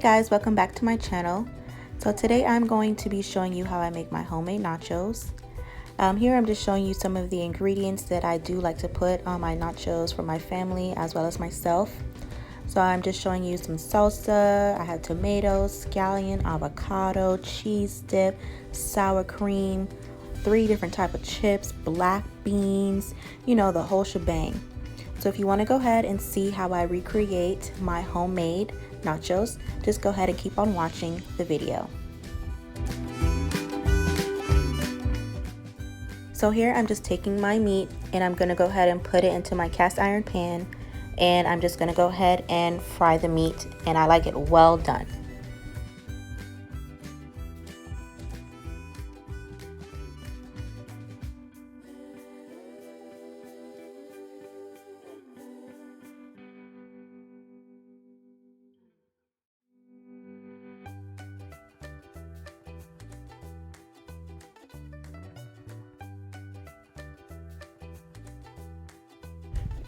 guys, welcome back to my channel. So today I'm going to be showing you how I make my homemade nachos. Here I'm just showing you some of the ingredients that I do like to put on my nachos for my family as well as myself. So I'm just showing you some salsa. I have tomatoes, scallion, avocado, cheese dip, sour cream, 3 different types of chips, black beans, you know, the whole shebang. So if you want to go ahead and see how I recreate my homemade nachos, just go ahead and keep on watching the video. So here I'm just taking my meat and I'm going to go ahead and put it into my cast iron pan, and I'm just going to go ahead and fry the meat, and I like it well done.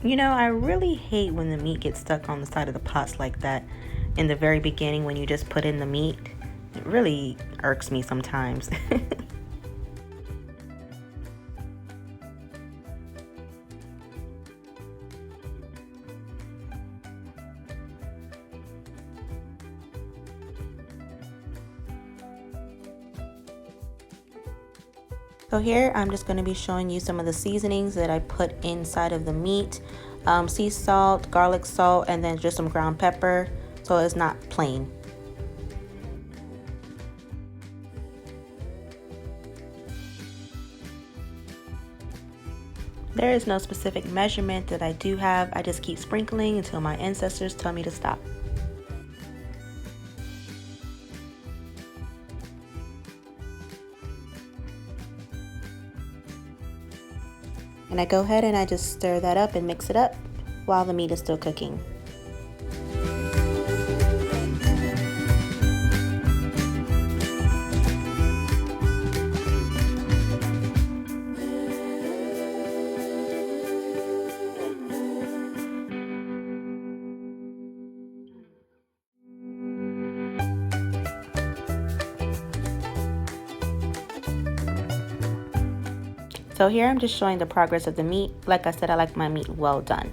You know, I really hate when the meat gets stuck on the side of the pots like that in the very beginning when you just put in the meat. It really irks me sometimes. So here I'm just going to be showing you some of the seasonings that I put inside of the meat. Sea salt, garlic salt, and then just some ground pepper, so it's not plain. There is no specific measurement that I do have. I just keep sprinkling until my ancestors tell me to stop. And I go ahead and I just stir that up and mix it up while the meat is still cooking. So here I'm just showing the progress of the meat. Like I said, I like my meat well done.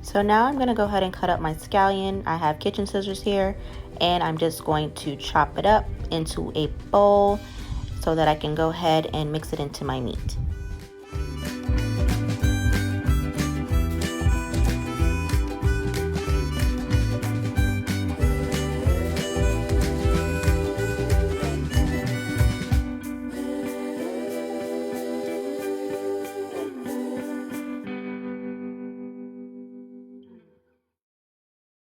So now I'm going to go ahead and cut up my scallion. I have kitchen scissors here, and I'm just going to chop it up into a bowl so that I can go ahead and mix it into my meat.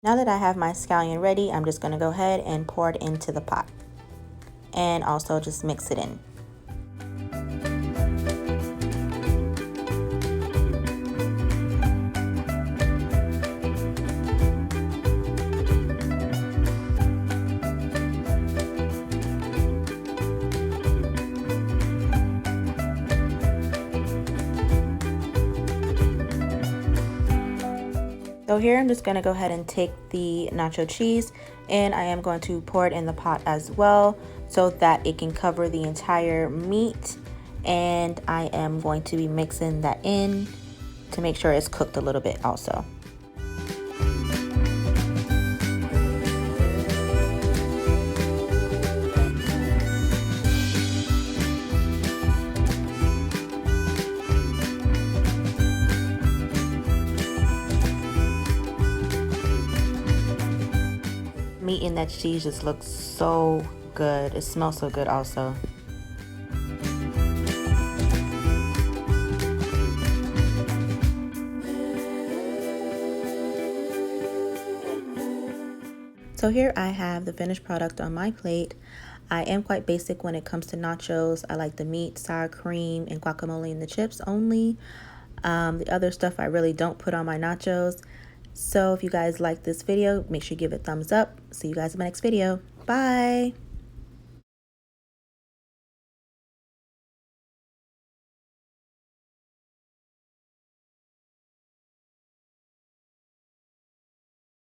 Now that I have my scallion ready, I'm just going to go ahead and pour it into the pot and also just mix it in. So here I'm just going to go ahead and take the nacho cheese, and I am going to pour it in the pot as well so that it can cover the entire meat, and I am going to be mixing that in to make sure it's cooked a little bit also. Meat in that cheese just looks so good. It smells so good also. So here I have the finished product on my plate. I am quite basic when it comes to nachos. I like the meat, sour cream, and guacamole and the chips only. The other stuff I really don't put on my nachos. So if you guys like this video, make sure you give it a thumbs up. See you guys in my next video. Bye!